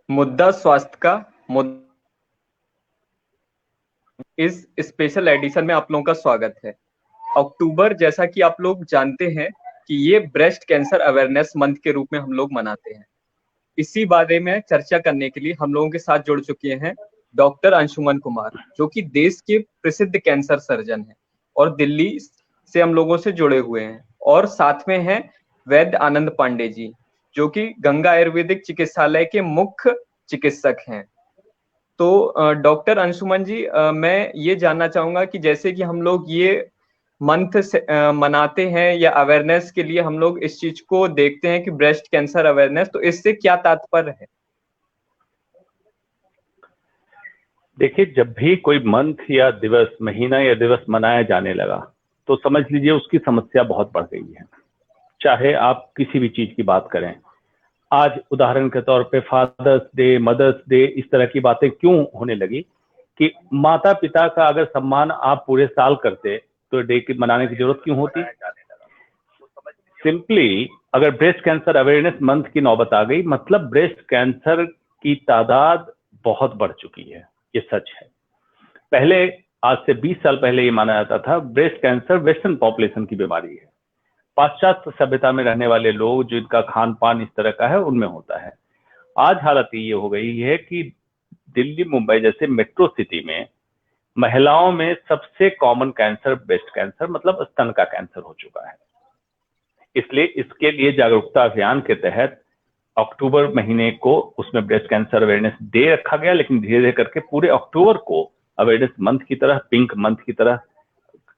मुद्दा स्वास्थ्य का इस स्पेशल एडिशन में आप लोगों का स्वागत है। अक्टूबर, जैसा कि आप लोग जानते हैं कि ये ब्रेस्ट कैंसर अवेयरनेस मंथ के रूप में हम लोग मनाते हैं। इसी बारे में चर्चा करने के लिए हम लोगों के साथ जुड़ चुके हैं डॉक्टर अंशुमन कुमार, जो कि देश के प्रसिद्ध कैंसर सर्जन हैं और दिल्ली से हम लोगों से जुड़े हुए हैं। और साथ में हैं वैद्य आनंद पांडे जी, जो कि गंगा आयुर्वेदिक चिकित्सालय के मुख्य चिकित्सक हैं। तो डॉक्टर अंशुमन जी, मैं ये जानना चाहूंगा कि जैसे कि हम लोग ये मंथ मनाते हैं या अवेयरनेस के लिए हम लोग इस चीज को देखते हैं कि ब्रेस्ट कैंसर अवेयरनेस, तो इससे क्या तात्पर्य है? देखिए, जब भी कोई मंथ या दिवस, महीना या दिवस मनाया जाने लगा तो समझ लीजिए उसकी समस्या बहुत बढ़ गई है। चाहे आप किसी भी चीज की बात करें, आज उदाहरण के तौर पे फादर्स डे, मदर्स डे, इस तरह की बातें क्यों होने लगी कि माता पिता का अगर सम्मान आप पूरे साल करते तो डे की मनाने की जरूरत क्यों होती। सिंपली अगर ब्रेस्ट कैंसर अवेयरनेस मंथ की नौबत आ गई, मतलब ब्रेस्ट कैंसर की तादाद बहुत बढ़ चुकी है, ये सच है। पहले, आज से 20 साल पहले ये माना जाता था ब्रेस्ट कैंसर वेस्टर्न पॉपुलेशन की बीमारी है, पाश्चात्य सभ्यता में रहने वाले लोग जिनका खान पान इस तरह का है उनमें होता है। आज हालत ये हो गई है कि दिल्ली, मुंबई जैसे मेट्रो सिटी में महिलाओं में सबसे कॉमन कैंसर ब्रेस्ट कैंसर, मतलब स्तन का कैंसर हो चुका है। इसलिए इसके लिए जागरूकता अभियान के तहत अक्टूबर महीने को उसमें ब्रेस्ट कैंसर अवेयरनेस डे रखा गया, लेकिन धीरे धीरे करके पूरे अक्टूबर को अवेयरनेस मंथ की तरह, पिंक मंथ की तरह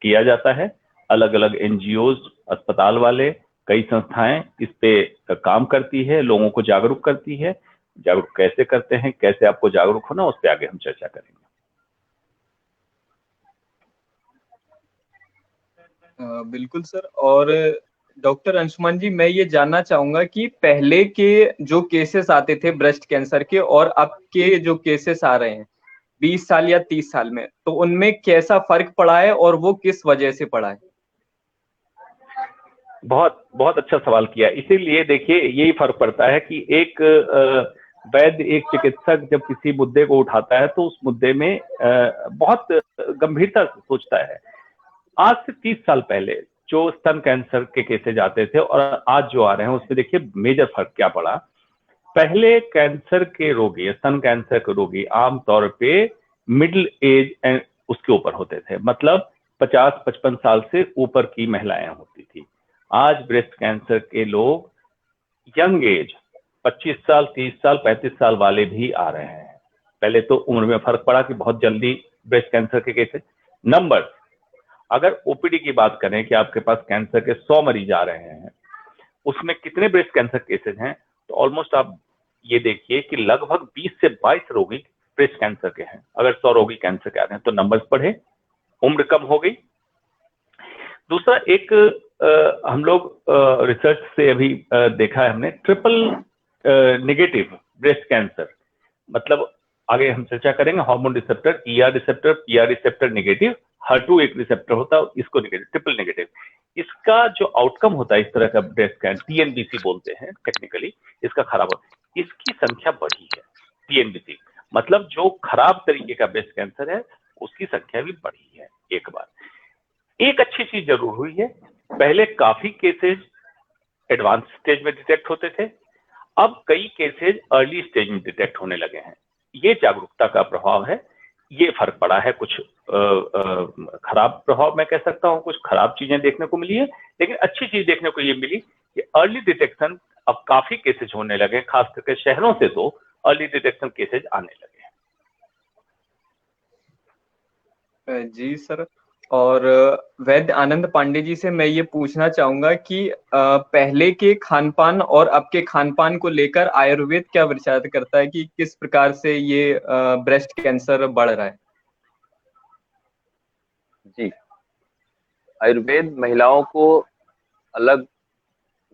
किया जाता है। अलग अलग एनजीओ, अस्पताल वाले, कई संस्थाएं इस पे काम करती है, लोगों को जागरूक करती है। जागरूक कैसे करते हैं, कैसे आपको जागरूक होना, उस पर आगे हम चर्चा करेंगे। बिल्कुल सर। और डॉक्टर अंशुमन जी, मैं ये जानना चाहूंगा कि पहले के जो केसेस आते थे ब्रेस्ट कैंसर के और अब के जो केसेस आ रहे हैं 20 साल या 30 साल में, तो उनमें कैसा फर्क पड़ा है और वो किस वजह से पड़ा है? बहुत बहुत अच्छा सवाल किया। इसीलिए देखिए, यही फर्क पड़ता है कि एक वैद्य, एक चिकित्सक जब किसी मुद्दे को उठाता है तो उस मुद्दे में बहुत गंभीरता से सोचता है। आज से 30 साल पहले जो स्तन कैंसर के केसेज आते थे और आज जो आ रहे हैं, उसमें देखिए मेजर फर्क क्या पड़ा। पहले कैंसर के रोगी, स्तन कैंसर के रोगी आमतौर पे मिडिल एज एंड उसके ऊपर होते थे, मतलब 50-55 साल से ऊपर की महिलाएं होती थी। आज ब्रेस्ट कैंसर के लोग यंग एज 25 साल, 30 साल, 35 साल वाले भी आ रहे हैं। पहले तो उम्र में फर्क पड़ा कि बहुत जल्दी ब्रेस्ट कैंसर के केसेस नंबर, अगर ओपीडी की बात करें कि आपके पास कैंसर के 100 मरीज आ रहे हैं, उसमें कितने ब्रेस्ट कैंसर केसेस हैं, तो ऑलमोस्ट आप ये देखिए कि लगभग 20 से 22 रोगी ब्रेस्ट कैंसर के हैं। अगर 100 रोगी कैंसर के आ रहे हैं तो नंबर्स बढ़े, उम्र कम हो गई। दूसरा, एक हम लोग रिसर्च से अभी देखा है हमने, ट्रिपल नेगेटिव ब्रेस्ट कैंसर, मतलब आगे हम चर्चा करेंगे, hormone receptor, ER receptor, PR receptor negative, हर2 एक रिसेप्टर होता है, इसको नेगेटिव, ट्रिपल नेगेटिव। इसका जो आउटकम होता है इस तरह का ब्रेस्ट कैंसर, टीएनबीसी बोलते हैं टेक्निकली, इसका खराब हो, इसकी संख्या बढ़ी है। टीएनबीसी मतलब जो खराब तरीके का ब्रेस्ट कैंसर है, उसकी संख्या भी बढ़ी है। एक बार एक अच्छी चीज जरूर हुई है, पहले काफी केसेस एडवांस स्टेज में डिटेक्ट होते थे, अब कई केसेस अर्ली स्टेज में डिटेक्ट होने लगे हैं। ये जागरूकता का प्रभाव है, ये फर्क पड़ा है। कुछ खराब प्रभाव मैं कह सकता हूँ, कुछ खराब चीजें देखने को मिली है, लेकिन अच्छी चीज देखने को ये मिली कि अर्ली डिटेक्शन अब काफी केसेज होने लगे, खास करके शहरों से तो अर्ली डिटेक्शन केसेज आने लगे हैं। जी सर। और वैद्य आनंद पांडे जी से मैं ये पूछना चाहूंगा कि पहले के खान पान और अब के खान पान को लेकर आयुर्वेद क्या विचार करता है कि किस प्रकार से ये ब्रेस्ट कैंसर बढ़ रहा है? जी, आयुर्वेद महिलाओं को अलग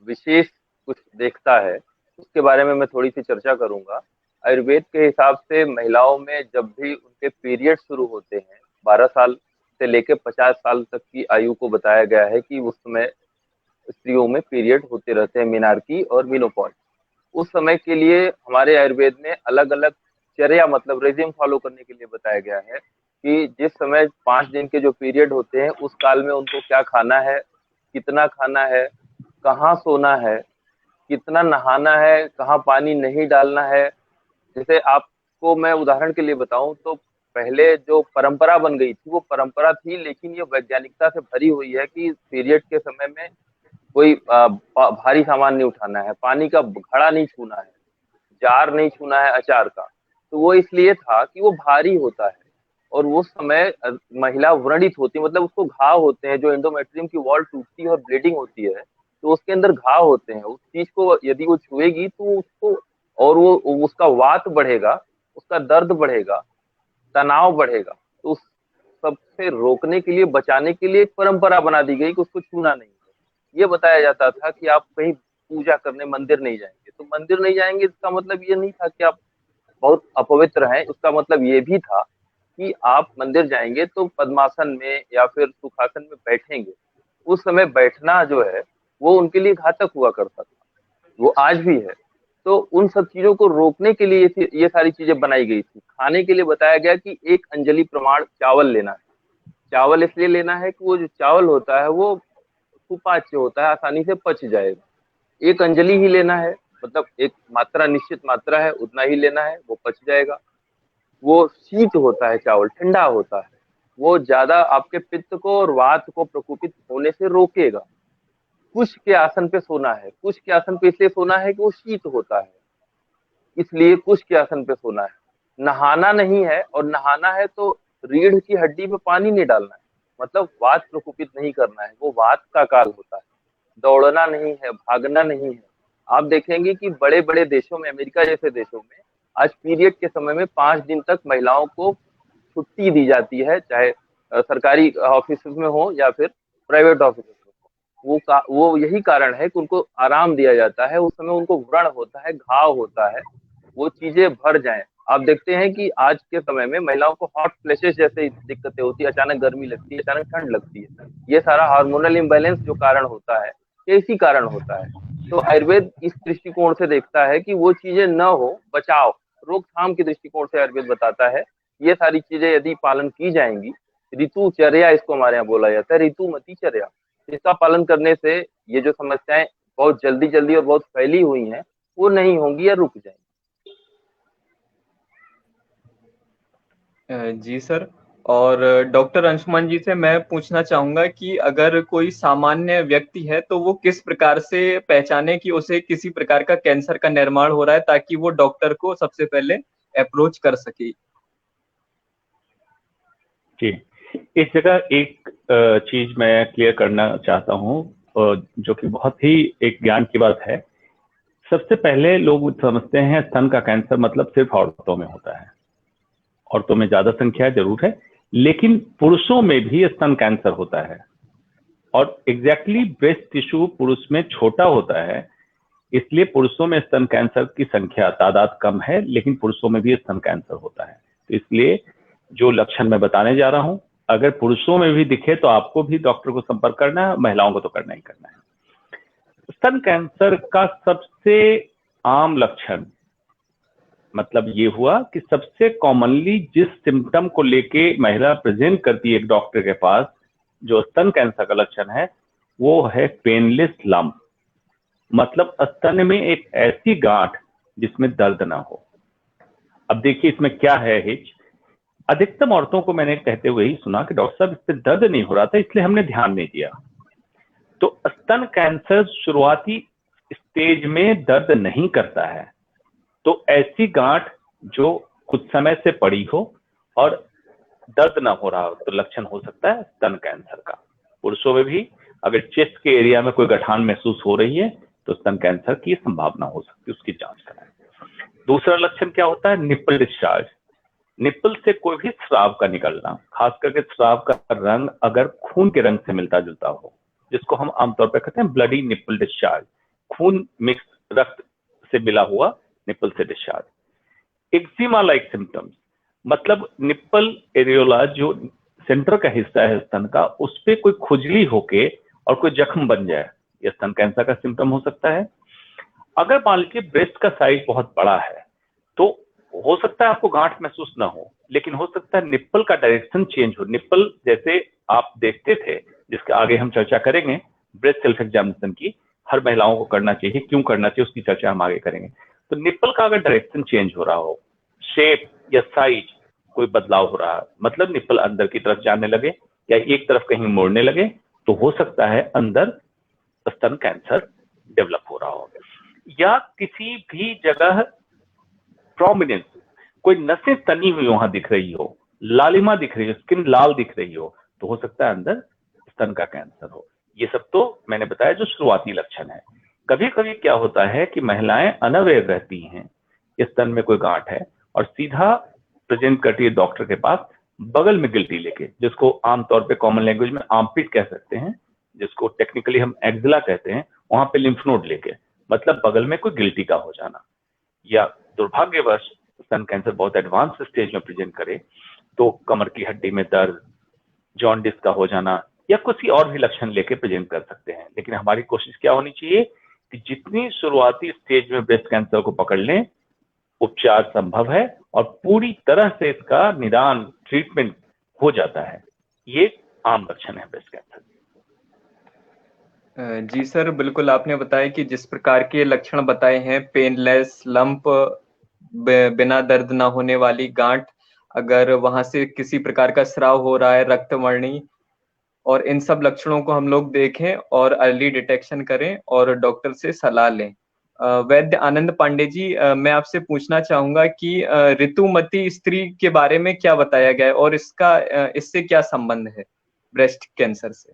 विशेष कुछ देखता है, उसके बारे में मैं थोड़ी सी चर्चा करूंगा। आयुर्वेद के हिसाब से महिलाओं में जब भी उनके पीरियड शुरू होते हैं, 12 साल से लेकर 50 साल तक की आयु को बताया गया है कि उस समय स्त्रियों में पीरियड होते रहते हैं, मेनार्की और मेनोपॉज। उस समय के लिए हमारे आयुर्वेद में अलग अलग चर्या मतलब रेजिम फॉलो करने के लिए बताया गया है कि जिस समय 5 दिन के जो पीरियड होते हैं उस काल में उनको क्या खाना है, कितना खाना है, कहाँ सोना है, कितना नहाना है, कहाँ पानी नहीं डालना है। जैसे आपको मैं उदाहरण के लिए बताऊं तो पहले जो परंपरा बन गई थी वो परंपरा थी, लेकिन ये वैज्ञानिकता से भरी हुई है कि पीरियड के समय में कोई भारी सामान नहीं उठाना है, पानी का घड़ा नहीं छूना है, जार नहीं छूना है अचार का। तो वो इसलिए था कि वो भारी होता है और वो समय महिला व्रणित होती है, मतलब उसको घाव होते हैं, जो एंडोमेट्रियम की वॉल टूटती है और ब्लीडिंग होती है तो उसके अंदर घाव होते हैं। उस चीज को यदि वो छुएगी तो उसको और वो उसका वात बढ़ेगा, उसका दर्द बढ़ेगा, तनाव बढ़ेगा। तो उस सबसे रोकने के लिए, बचाने के लिए एक परंपरा बना दी गई कि उसको छूना नहीं है। ये बताया जाता था कि आप कहीं पूजा करने मंदिर नहीं जाएंगे। तो मंदिर नहीं जाएंगे इसका मतलब ये नहीं था कि आप बहुत अपवित्र हैं, उसका मतलब ये भी था कि आप मंदिर जाएंगे तो पद्मासन में या फिर सुखासन में बैठेंगे। उस समय बैठना जो है वो उनके लिए घातक हुआ करता था, वो आज भी है। तो उन सब चीजों को रोकने के लिए ये सारी चीजें बनाई गई थी। खाने के लिए बताया गया कि 1 अंजलि प्रमाण चावल लेना है। चावल इसलिए लेना है कि वो जो चावल होता है वो सुपाच्य होता है, आसानी से पच जाएगा। 1 अंजलि ही लेना है, मतलब एक मात्रा, निश्चित मात्रा है, उतना ही लेना है, वो पच जाएगा। वो शीत होता है, चावल ठंडा होता है, वो ज्यादा आपके पित्त को और वात को प्रकोपित होने से रोकेगा। कुश के आसन पे सोना है, कुश के आसन पे इसलिए सोना है कि वो शीत होता है, इसलिए कुश के आसन पे सोना है। नहाना नहीं है, और नहाना है तो रीढ़ की हड्डी पे पानी नहीं डालना है, मतलब वात प्रकोपित नहीं करना है, वो वात का काल होता है। दौड़ना नहीं है, भागना नहीं है। आप देखेंगे कि बड़े बड़े देशों में, अमेरिका जैसे देशों में आज पीरियड के समय में 5 दिन तक महिलाओं को छुट्टी दी जाती है, चाहे सरकारी ऑफिस में हो या फिर प्राइवेट ऑफिस में हो। वो यही कारण है कि उनको आराम दिया जाता है। उस समय उनको व्रण होता है, घाव होता है, वो चीजें भर जाएं। आप देखते हैं कि आज के समय में महिलाओं को हॉट फ्लैशेस जैसे दिक्कतें होती है, अचानक गर्मी लगती है, अचानक ठंड लगती है। ये सारा हार्मोनल इम्बैलेंस जो कारण होता है, ये इसी कारण होता है। तो आयुर्वेद इस दृष्टिकोण से देखता है कि वो चीजें न हो, बचाव, रोकथाम के दृष्टिकोण से आयुर्वेद बताता है ये सारी चीजें यदि पालन की जाएंगी, ऋतुचर्या इसको हमारे यहाँ बोला जाता है, ऋतुमती चर्या, इसका पालन करने से ये जो समस्याएं बहुत जल्दी जल्दी और बहुत फैली हुई हैं वो नहीं होंगी या रुक जाएंगी। जी सर। और डॉक्टर अंशुमन जी से मैं पूछना चाहूंगा कि अगर कोई सामान्य व्यक्ति है तो वो किस प्रकार से पहचाने कि उसे किसी प्रकार का कैंसर का निर्माण हो रहा है, ताकि वो डॉक्टर को सबसे पहले अप्रोच कर सके। जी, इस जगह एक चीज मैं क्लियर करना चाहता हूँ, जो कि बहुत ही एक ज्ञान की बात है। सबसे पहले लोग समझते हैं स्तन का कैंसर मतलब सिर्फ औरतों में होता है। औरतों में ज्यादा संख्या जरूर है, लेकिन पुरुषों में भी स्तन कैंसर होता है। और एग्जैक्टली ब्रेस्ट टिश्यू पुरुष में छोटा होता है, इसलिए पुरुषों में स्तन कैंसर की संख्या तादाद कम है, लेकिन पुरुषों में भी स्तन कैंसर होता है। तो इसलिए जो लक्षण मैं बताने जा रहा हूं, अगर पुरुषों में भी दिखे तो आपको भी डॉक्टर को संपर्क करना है, महिलाओं को तो करना ही करना है। स्तन कैंसर का सबसे आम लक्षण मतलब ये हुआ कि सबसे कॉमनली जिस सिम्टम को लेके महिला प्रेजेंट करती है एक डॉक्टर के पास, जो स्तन कैंसर का लक्षण है, वो है पेनलेस लम्प, मतलब स्तन में एक ऐसी गांठ जिसमें दर्द ना हो। अब देखिए इसमें क्या है हिच। अधिकतम औरतों को मैंने कहते हुए ही सुना कि डॉक्टर साहब इस पे दर्द नहीं हो रहा था, इसलिए हमने ध्यान नहीं दिया। तो स्तन कैंसर शुरुआती स्टेज में दर्द नहीं करता है। तो ऐसी गांठ जो कुछ समय से पड़ी हो और दर्द ना हो रहा हो तो लक्षण हो सकता है स्तन कैंसर का। पुरुषों में भी अगर चेस्ट के एरिया में कोई गठान महसूस हो रही है तो स्तन कैंसर की संभावना हो सकती है, उसकी जांच कराएं। दूसरा लक्षण क्या होता है? Nipple discharge. निप्पल से कोई भी स्राव का निकलना, खास करके स्राव का रंग अगर खून के रंग से मिलता जुलता हो, जिसको हम आमतौर पर कहते हैं ब्लडी निप्पल डिस्चार्ज, खून मिक्स रक्त से मिला हुआ निप्पल से डिस्चार्ज। एक्जिमा लाइक सिम्टम्स, मतलब निप्पल एरियोला जो सेंटर का हिस्सा है स्तन का, उस पर कोई खुजली होके और कोई जख्म बन जाए, यह स्तन कैंसर का सिम्टम हो सकता है। अगर मान लीजिए ब्रेस्ट का साइज बहुत बड़ा है तो हो सकता है आपको गांठ महसूस ना हो, लेकिन हो सकता है निप्पल का डायरेक्शन चेंज हो। निप्पल जैसे आप देखते थे, जिसके आगे हम चर्चा करेंगे, ब्रेस्ट सेल्फ एग्जामिनेशन की हर महिलाओं को करना चाहिए, क्यों करना चाहिए उसकी चर्चा हम आगे करेंगे। तो निप्पल का अगर डायरेक्शन चेंज हो रहा हो, शेप या साइज कोई बदलाव हो रहा है, मतलब निप्पल अंदर की तरफ जाने लगे या एक तरफ कहीं मुड़ने लगे, तो हो सकता है अंदर स्तन कैंसर डेवलप हो रहा हो। या किसी भी जगह प्रोमिनेंस, कोई नसें तनी हुई वहां दिख रही हो, लालिमा दिख रही हो, स्किन लाल दिख रही हो, तो हो सकता है अंदर स्तन का कैंसर हो। ये सब तो मैंने बताया जो शुरुआती लक्षण है। कभी कभी क्या होता है कि महिलाएं अनअवेयर रहती हैं, स्तन में कोई गांठ है, और सीधा प्रेजेंट करती है डॉक्टर के पास बगल में गिल्टी लेके, जिसको आमतौर पे कॉमन लैंग्वेज में आर्मपिट कह सकते हैं, जिसको टेक्निकली हम एक्जिला कहते हैं, वहां पे लिम्फ नोड लेके, मतलब बगल में कोई गिल्टी का हो जाना। या दुर्भाग्यवश स्तन कैंसर बहुत एडवांस स्टेज में प्रेजेंट करे तो कमर की हड्डी में दर्द, जॉन्डिस का हो जाना या किसी और भी लक्षण लेके प्रेजेंट कर सकते हैं। लेकिन हमारी कोशिश क्या होनी चाहिए कि जितनी शुरुआती स्टेज में ब्रेस्ट कैंसर को पकड़ लें, उपचार संभव है और पूरी तरह से इसका निदान, ट्रीटमेंट हो जाता है। ये आम लक्षण है ब्रेस्ट कैंसर। जी सर, बिल्कुल आपने बताया कि जिस प्रकार के लक्षण बताए हैं, पेनलेस, लंप, बिना दर्द ना होने वाली गांठ, अगर वहां से किसी प्रकार का स्राव हो रहा है, रक्तवर्णी, और इन सब लक्षणों को हम लोग देखें और अर्ली डिटेक्शन करें और डॉक्टर से सलाह लें। वैद्य आनंद पांडे जी, मैं आपसे पूछना चाहूंगा कि ऋतुमती स्त्री के बारे में क्या बताया गया है और इससे क्या संबंध है ब्रेस्ट कैंसर से?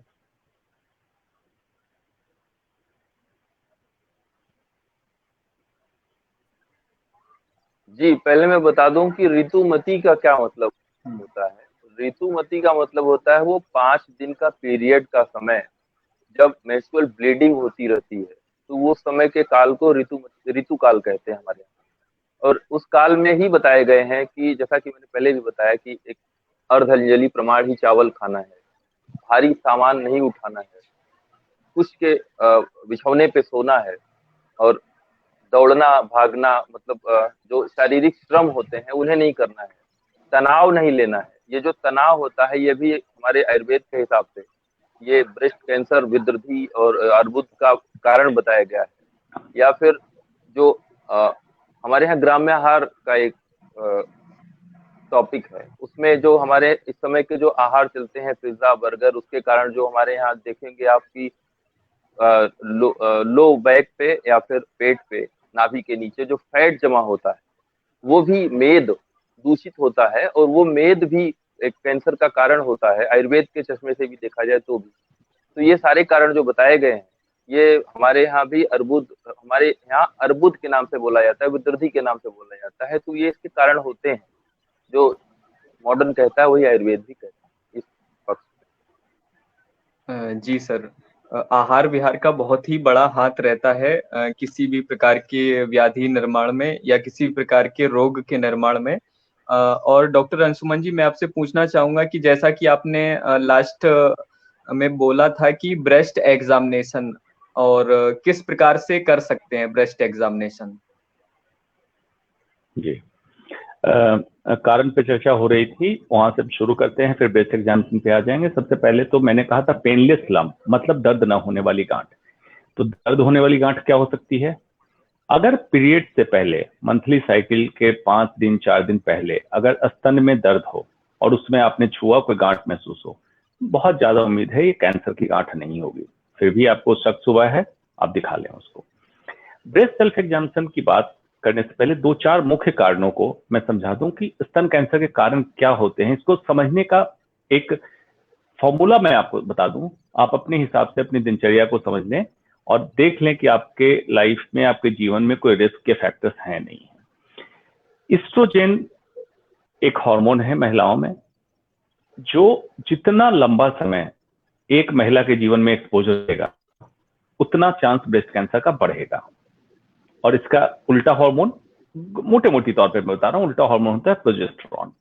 जी, पहले मैं बता दूं कि ऋतुमती का क्या मतलब होता है। ऋतुमती का मतलब होता है वो 5 दिन का पीरियड का समय, जब मेंस्ट्रुअल ब्लीडिंग होती रहती है, तो वो समय के काल को ऋतु काल कहते हैं हमारे यहाँ। और उस काल में ही बताए गए हैं कि जैसा कि मैंने पहले भी बताया कि एक अर्धजली प्रमाण ही चावल खाना है, भारी सामान नहीं उठाना है, कुछ के बिछौने पे सोना है, और दौड़ना भागना, मतलब जो शारीरिक श्रम होते हैं उन्हें नहीं करना है, तनाव नहीं लेना है। ये जो तनाव होता है ये भी हमारे आयुर्वेद के हिसाब से ये ब्रेस्ट कैंसर, विद्युद्धि और अर्बुद का कारण बताया गया है। या फिर जो हमारे यहाँ ग्राम्य आहार का एक टॉपिक है, उसमें जो हमारे इस समय के जो आहार चलते हैं, पिज्जा, बर्गर, उसके कारण जो हमारे यहाँ देखेंगे आपकी लो बैक पे या फिर पेट पे, नाभि के नीचे जो फैट जमा होता है, वो भी मेद दूषित होता है, और वो मेद भी एक कैंसर का कारण होता है, आयुर्वेद के चश्मे से भी देखा जाए तो भी। तो ये सारे कारण जो बताए गए हैं, ये हमारे यहाँ भी अर्बुद, हमारे यहाँ अर्बुद के नाम से बोला जाता है, विद्युद्धि के नाम से बोला जाता है। तो ये इसके कारण होते हैं, जो मॉडर्न कहता है वही आयुर्वेद भी कहता है इस पक्ष में। जी सर, आहार विहार का बहुत ही बड़ा हाथ रहता है किसी भी प्रकार के व्याधि निर्माण में या किसी भी प्रकार के रोग के निर्माण में। और डॉक्टर अंशुमन जी, मैं आपसे पूछना चाहूंगा कि जैसा कि आपने लास्ट में बोला था कि ब्रेस्ट एग्जामिनेशन, और किस प्रकार से कर सकते हैं ब्रेस्ट एग्जामिनेशन? जी, कारण पे चर्चा हो रही थी, वहां से शुरू करते हैं, फिर ब्रेस्ट एग्जामिनेशन पे आ जाएंगे। सबसे पहले तो मैंने कहा था पेनलेस लंप, मतलब दर्द ना होने वाली गांठ। तो दर्द होने वाली गांठ क्या हो सकती है? अगर पीरियड से पहले, मंथली साइकिल के 5 दिन 4 दिन पहले अगर स्तन में दर्द हो और उसमें आपने छुआ, कोई गांठ महसूस हो, बहुत ज्यादा उम्मीद है ये कैंसर की गांठ नहीं होगी। फिर भी आपको शक हुआ है, आप दिखा लें उसको। ब्रेस्ट सेल्फ एग्जामिनेशन की बात करने से पहले 2-4 मुख्य कारणों को मैं समझा दूं कि स्तन कैंसर के कारण क्या होते हैं। इसको समझने का एक फॉर्मूला मैं आपको बता दूं, आप अपने हिसाब से अपनी दिनचर्या को समझ लें और देख लें कि आपके लाइफ में, आपके जीवन में कोई रिस्क के फैक्टर्स हैं नहीं है। ईस्ट्रोजेन एक हार्मोन है महिलाओं में, जो जितना लंबा समय एक महिला के जीवन में एक्सपोजर देगा उतना चांस ब्रेस्ट कैंसर का बढ़ेगा। और इसका उल्टा हार्मोन, मोटे मोटी तौर पे मैं बता रहा हूं, उल्टा हार्मोन होता है प्रोजेस्टेरॉन।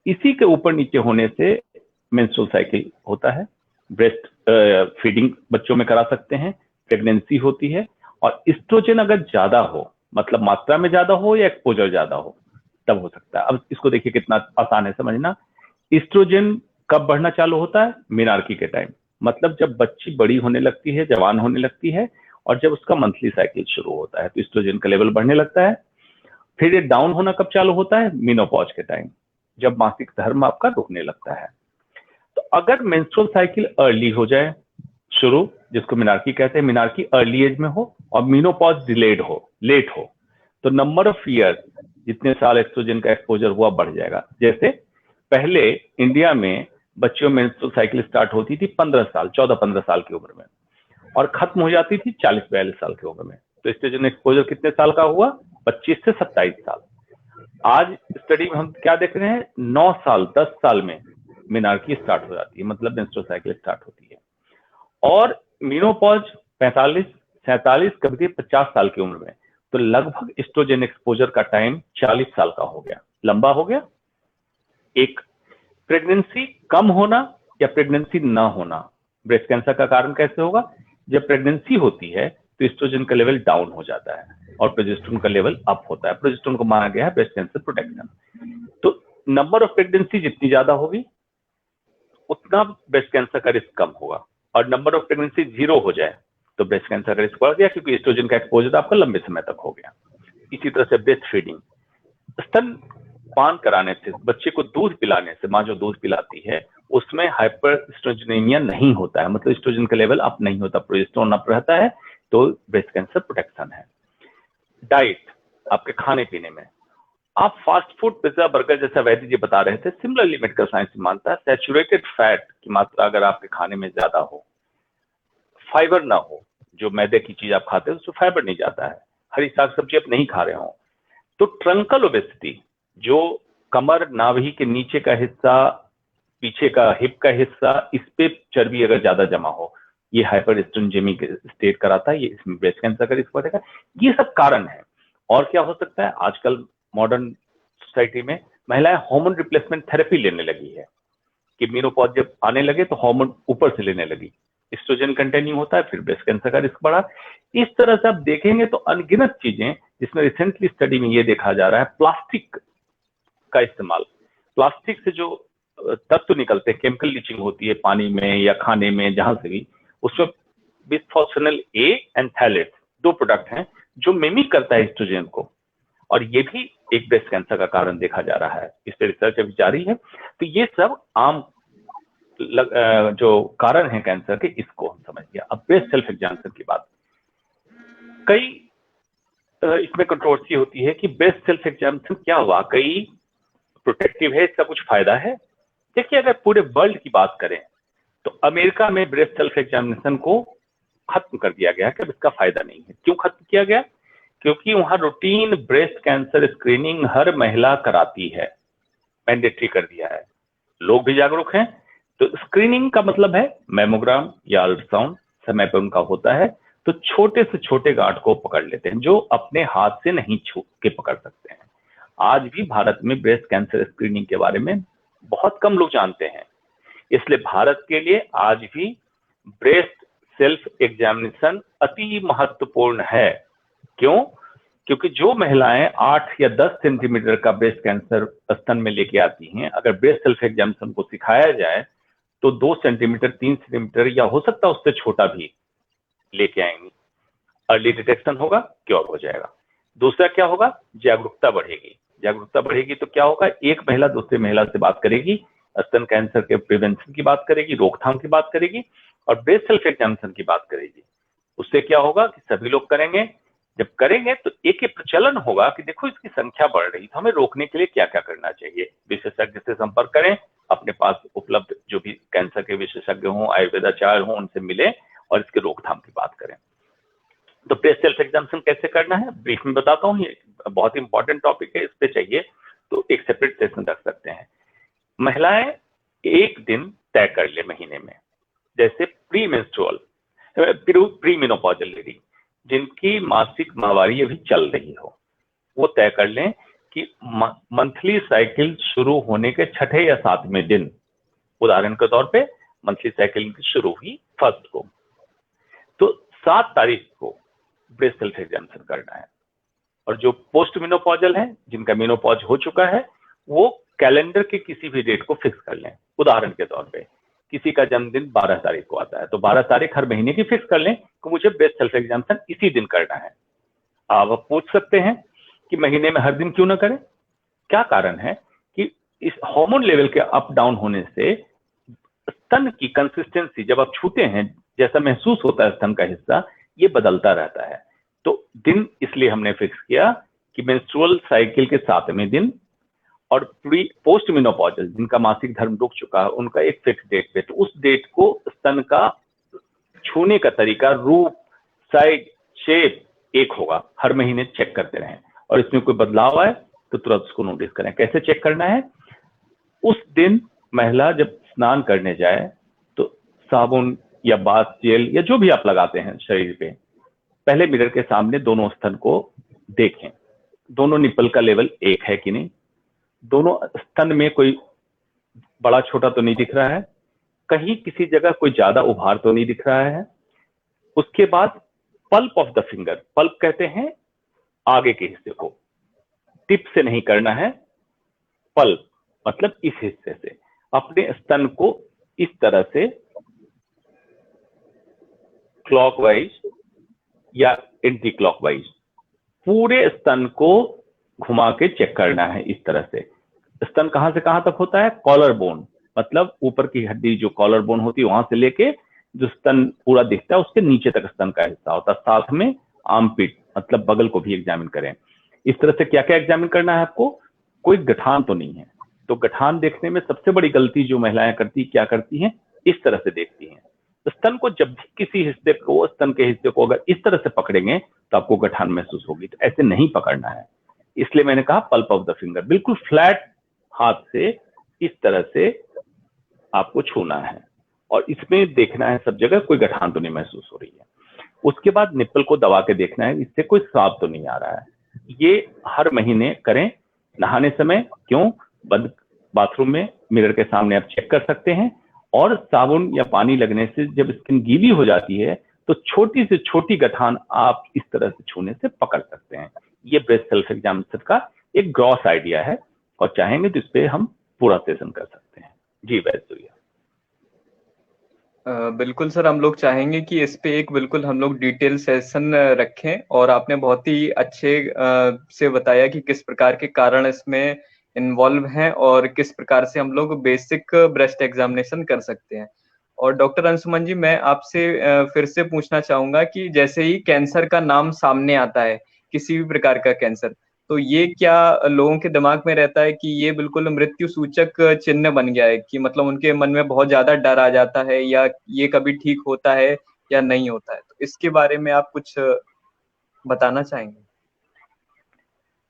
इसी के ऊपर नीचे होने से मेंस्ट्रुअल साइकिल होता है, ब्रेस्ट फीडिंग बच्चों में करा सकते हैं, प्रेगनेंसी होती है, और एस्ट्रोजन अगर ज्यादा हो, मतलब मात्रा में ज्यादा हो या एक्सपोजर ज्यादा हो, तब हो सकता है। अब इसको देखिए कितना आसान है समझना। एस्ट्रोजन कब बढ़ना चालू होता है? मेनार्की के टाइम, मतलब जब बच्ची बड़ी होने लगती है, जवान होने लगती है, और जब उसका मंथली साइकिल शुरू होता है तो एस्ट्रोजन का लेवल बढ़ने लगता है। फिर ये डाउन होना कब चालू होता है? मेनोपॉज के टाइम, जब मासिक धर्म आपका रुकने लगता है। तो अगर मेंस्ट्रुअल साइकिल अर्ली हो जाए, शुरू, जिसको मेनार्की कहते हैं, मेनार्की अर्ली एज में हो और मेनोपॉज डिलेड हो, लेट हो, तो नंबर ऑफ ईयर्स, जितने साल एस्ट्रोजन का एक्सपोजर हुआ, बढ़ जाएगा। जैसे पहले इंडिया में बच्चों में मेंस्ट्रुअल साइकिल स्टार्ट होती थी 15 साल, 14-15 साल की उम्र में, और खत्म हो जाती थी 40-42 साल की उम्र में। तो एस्ट्रोजन एक्सपोजर कितने साल का हुआ? 25 से 27 साल। आज स्टडी में हम क्या देख रहे हैं? 9 साल, 10 साल में मेनार्की स्टार्ट हो जाती है, मतलब मेंस्ट्रुअल साइकिल स्टार्ट होती है। और मेनोपॉज 45, 47, कभी 50 साल की उम्र में। तो लगभग एस्ट्रोजन एक्सपोजर का टाइम 40 साल का हो गया, लंबा हो गया। एक, प्रेगनेंसी कम होना या प्रेगनेंसी ना होना ब्रेस्ट कैंसर का कारण कैसे होगा? जब प्रेगनेंसी होती है तो एस्ट्रोजन का लेवल डाउन हो जाता है और प्रोजेस्टेरोन का लेवल अप होता है। प्रोजेस्टेरोन को माना गया है ब्रेस्ट कैंसर प्रोटेक्शन। तो नंबर ऑफ प्रेगनेंसी जितनी ज्यादा होगी उतना ब्रेस्ट कैंसर का रिस्क कम होगा, और नंबर ऑफ प्रेगनेंसी 0 हो जाए तो ब्रेस्ट कैंसर का रिस्क बढ़ गया, क्योंकि एस्ट्रोजन का एक्सपोजर आपका लंबे समय तक हो गया। इसी तरह से ब्रेस्ट फीडिंग, स्तन पान कराने से, बच्चे को दूध पिलाने से, माँ जो दूध पिलाती है उसमें हाइपर एस्ट्रोजनेमिया नहीं होता है, मतलब एस्ट्रोजन का लेवल अप नहीं होता, प्रोजेस्टेरोन अप रहता है, तो ब्रेस्ट कैंसर प्रोटेक्शन है। डाइट, आपके खाने पीने में, आप फास्ट फूड, पिज्जा, बर्गर, जैसा वैद्य जी बता रहे थे, सिमिलरली मेडिकल साइंस मानता है सैचुरेटेड फैट की मात्रा अगर आपके खाने में ज्यादा हो, फाइबर ना हो, जो मैदे की चीज आप खाते हो उसमें फाइबर नहीं जाता है, हरी साग सब्जी आप नहीं खा रहे हो, तो ट्रंकल ओबेसिटी, जो कमर, नाभि के नीचे का हिस्सा, पीछे का हिप का हिस्सा, इस पे चर्बी अगर ज्यादा जमा हो, ये हाइपर एस्ट्रोजेनिक स्टेट कराता है, ये इसमें ब्रेस्ट कैंसर का रिस्क बढ़ेगा। ये सब कारण है। और क्या हो सकता है? आजकल मॉडर्न सोसाइटी में महिलाएं हार्मोन रिप्लेसमेंट थेरेपी लेने लगी है, कि मेनोपॉज जब आने लगे तो हार्मोन ऊपर से लेने लगी, एस्ट्रोजन कंटेनिंग होता है, फिर ब्रेस्ट कैंसर का रिस्क बढ़ा। इस तरह से आप देखेंगे तो अनगिनत चीजें, जिसमें रिसेंटली स्टडी में ये देखा जा रहा है, प्लास्टिक का इस्तेमाल, प्लास्टिक से जो तत्व निकलते हैं, केमिकल लीचिंग होती है पानी में या खाने में, जहां से भी, उसमें बिस्फोसफेनॉल ए एंड थैलेट, 2 प्रोडक्ट हैं जो मिमिक करता है एस्ट्रोजन को, और ये भी एक ब्रेस्ट कैंसर का कारण देखा जा रहा है। इस पर रिसर्च अभी जारी है। तो ये सब आम जो कारण है कैंसर के, इसको हम समझ गया। अब ब्रेस्ट सेल्फ एग्जामिनेशन की बात, कई इसमें कंट्रोवर्सी होती है कि ब्रेस्ट सेल्फ एग्जामिनेशन क्या वाकई प्रोटेक्टिव है, इसका कुछ फायदा है? देखिए, अगर पूरे वर्ल्ड की बात करें तो अमेरिका में ब्रेस्ट सेल्फ एग्जामिनेशन को खत्म कर दिया गया कि अब इसका फायदा नहीं है। क्यों खत्म किया गया? क्योंकि वहां रूटीन ब्रेस्ट कैंसर स्क्रीनिंग हर महिला कराती है, मैंडेटरी कर दिया है, लोग भी जागरूक हैं। तो स्क्रीनिंग का मतलब है मैमोग्राम या अल्ट्रासाउंड समय पर उनका होता है, तो छोटे से छोटे गांठ को पकड़ लेते हैं जो अपने हाथ से नहीं छू के पकड़ सकते हैं। आज भी भारत में ब्रेस्ट कैंसर स्क्रीनिंग के बारे में बहुत कम लोग जानते हैं, इसलिए भारत के लिए आज भी ब्रेस्ट सेल्फ एग्जामिनेशन अति महत्वपूर्ण है। क्यों? क्योंकि जो महिलाएं 8 या 10 सेंटीमीटर का ब्रेस्ट कैंसर स्तन में लेके आती हैं, अगर ब्रेस्ट सेल्फ एग्जामिनेशन को सिखाया जाए तो 2 सेंटीमीटर, 3 सेंटीमीटर या हो सकता है उससे छोटा भी लेके आएंगी। अर्ली डिटेक्शन होगा, क्योर हो जाएगा। दूसरा क्या होगा? जागरूकता बढ़ेगी। जागरूकता बढ़ेगी तो क्या होगा? एक महिला दूसरी महिला से बात करेगी, स्तन कैंसर के प्रिवेंशन की बात करेगी, रोकथाम की बात करेगी, और ब्रेस्ट सेल्फ एग्जामिनेशन की बात करेगी। उससे क्या होगा कि सभी लोग करेंगे। जब करेंगे तो एक प्रचलन होगा कि देखो इसकी संख्या बढ़ रही, तो हमें रोकने के लिए क्या क्या करना चाहिए। विशेषज्ञ से संपर्क करें, अपने पास उपलब्ध जो भी कैंसर के विशेषज्ञ हों, आयुर्वेदाचार्य हों, उनसे मिलें और इसके रोकथाम की बात करें। तो ब्रेस्ट सेल्फ एग्जामिनेशन कैसे करना है ब्रीफ में बताता हूँ, ये बहुत इंपॉर्टेंट टॉपिक है, इस पे चाहिए तो एक सेपरेट सेशन रख सकते हैं। महिलाएं एक दिन तय कर ले महीने में, जैसे प्री मेनोपॉजल लेडी जिनकी मासिक माहवारी अभी चल रही हो, वो तय कर लें कि मंथली साइकिल शुरू होने के 6ठे या 7वें दिन, उदाहरण के तौर पे मंथली साइकिल शुरू हुई 1 को, तो 7 तारीख को ब्रेस्ट सेल्फ एग्जामिनेशन करना है। और जो पोस्ट मेनोपॉजल है, जिनका मेनोपॉज हो चुका है, वो कैलेंडर के किसी भी डेट को फिक्स कर लें। उदाहरण के तौर पे किसी का जन्मदिन 12 तारीख को आता है, तो 12 तारीख हर महीने की फिक्स कर लें कि मुझे ब्रेस्ट सेल्फ एग्जामिनेशन इसी दिन करना है। आप पूछ सकते हैं कि महीने में हर दिन क्यों ना करें? क्या कारण है कि इस हार्मोन लेवल के अप डाउन होने से स्तन की कंसिस्टेंसी जब आप छूते हैं, जैसा महसूस होता है स्तन का हिस्सा, ये बदलता रहता है। तो दिन इसलिए हमने फिक्स किया कि मेंस्ट्रुअल साइकिल के 7वें दिन और प्री पोस्ट मेनोपॉजल जिनका मासिक धर्म रुक चुका है, उनका एक फिक्स डेट पे, तो उस डेट को स्तन का छूने का तरीका, रूप, साइज, शेप एक होगा। हर महीने चेक करते रहें और इसमें कोई बदलाव आए तो तुरंत उसको नोटिस करें। कैसे चेक करना है? उस दिन महिला जब स्नान करने जाए तो साबुन या बाथ जेल या जो भी आप लगाते हैं शरीर पे, पहले मिरर के सामने दोनों स्तन को देखें, दोनों निप्पल का लेवल एक है कि नहीं, दोनों स्तन में कोई बड़ा छोटा तो नहीं दिख रहा है, कहीं किसी जगह कोई ज्यादा उभार तो नहीं दिख रहा है। उसके बाद pulp of the finger, pulp कहते हैं आगे के हिस्से को, टिप से नहीं करना है, पल्प मतलब इस हिस्से से अपने स्तन को इस तरह से क्लॉकवाइज या एंटी क्लॉकवाइज पूरे स्तन को घुमा के चेक करना है। इस तरह से स्तन कहां से कहां तक होता है? कॉलर बोन, मतलब ऊपर की हड्डी जो कॉलर बोन होती है वहां से लेके जो स्तन पूरा दिखता है उसके नीचे तक स्तन का हिस्सा होता है। साथ में आर्मपिट मतलब बगल को भी एग्जामिन करें। इस तरह से क्या क्या एग्जामिन करना है आपको? कोई गठान तो नहीं है। तो गठान देखने में सबसे बड़ी गलती जो महिलाएं करती क्या करती हैं, इस तरह से देखती हैं। स्तन को जब भी किसी हिस्से को, स्तन के हिस्से को अगर इस तरह से पकड़ेंगे तो आपको गठान महसूस होगी। तो ऐसे नहीं पकड़ना है, इसलिए मैंने कहा पल्प ऑफ द फिंगर, बिल्कुल फ्लैट हाथ से इस तरह से आपको छूना है और इसमें देखना है सब जगह कोई गठान तो नहीं महसूस हो रही है। उसके बाद निप्पल को दबा के देखना है इससे कोई स्वाब तो नहीं आ रहा है। ये हर महीने करें नहाने समय। क्यों? बंद बाथरूम में मिरर के सामने आप चेक कर सकते हैं और साबुन या पानी लगने से जब स्किन गीली हो जाती है तो छोटी से छोटी गठान आप इस तरह से छूने से पकड़ सकते हैं। ये ब्रेस्ट सेल्फ एग्जामिनेशन का एक ग्रॉस आइडिया है और चाहेंगे तो इस पे हम पूरा सेशन कर सकते हैं। जी वैद्य। बिल्कुल सर, हम लोग चाहेंगे कि इस पे एक बिल्कुल हम लोग डिटेल सेशन रखें और आपने बहुत ही अच्छे से बताया कि किस प्रकार के कारण इसमें इन्वॉल्व हैं और किस प्रकार से हम लोग बेसिक ब्रेस्ट एग्जामिनेशन कर सकते हैं। और डॉक्टर अंशुमन जी, मैं आपसे फिर से पूछना चाहूंगा कि जैसे ही कैंसर का नाम सामने आता है, किसी भी प्रकार का कैंसर, तो ये क्या लोगों के दिमाग में रहता है कि ये बिल्कुल मृत्यु सूचक चिन्ह बन गया है, कि मतलब उनके मन में बहुत ज्यादा डर आ जाता है, या ये कभी ठीक होता है या नहीं होता है? तो इसके बारे में आप कुछ बताना चाहेंगे?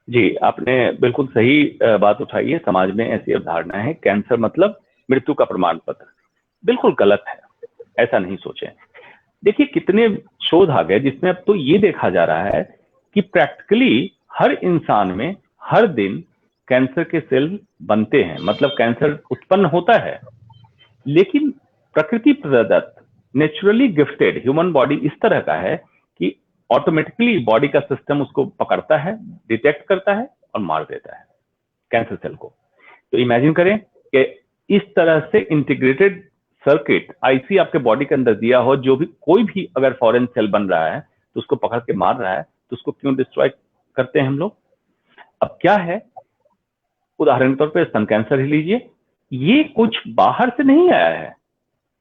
जी, आपने बिल्कुल सही बात उठाई है। समाज में ऐसी अवधारणा है कैंसर मतलब मृत्यु का प्रमाण पत्र। बिल्कुल गलत है, ऐसा नहीं सोचें। देखिए कितने शोध आ गए जिसमें अब तो ये देखा जा रहा है कि प्रैक्टिकली हर इंसान में हर दिन कैंसर के सेल बनते हैं, मतलब कैंसर उत्पन्न होता है। लेकिन प्रकृति प्रदत्त नेचुरली गिफ्टेड ह्यूमन बॉडी इस तरह का है कि ऑटोमेटिकली बॉडी का सिस्टम उसको पकड़ता है, डिटेक्ट करता है और मार देता है कैंसर सेल को। तो इमेजिन करें कि इस तरह से इंटीग्रेटेड सर्किट आईसी आपके बॉडी के अंदर दिया हो, जो भी कोई भी अगर फॉरेन सेल बन रहा है तो उसको पकड़ के मार रहा है, तो उसको क्यों डिस्ट्रॉय करते हैं हम लोग? अब क्या है, उदाहरण के तौर पर स्तन कैंसर ही लीजिए, ये कुछ बाहर से नहीं आया है,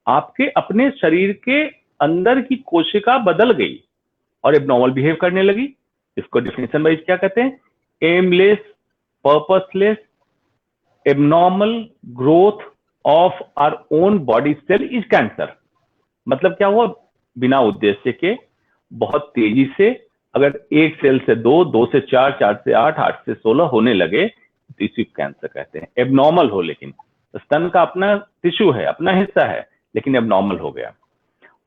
आपके अपने शरीर के अंदर की कोशिका बदल गई और एबनॉर्मल बिहेव करने लगी। इसको डेफिनेशन वाइज क्या कहते हैं? Aimless, purposeless, abnormal growth of our own body cell is cancer. मतलब क्या हुआ? बिना उद्देश्य के बहुत तेजी से अगर एक सेल से दो, दो से चार, चार से आठ, आठ से 16 होने लगे तो इसी कैंसर कहते हैं। एबनॉर्मल हो, लेकिन स्तन का अपना टिश्यू है, अपना हिस्सा है, लेकिन एबनॉर्मल हो गया।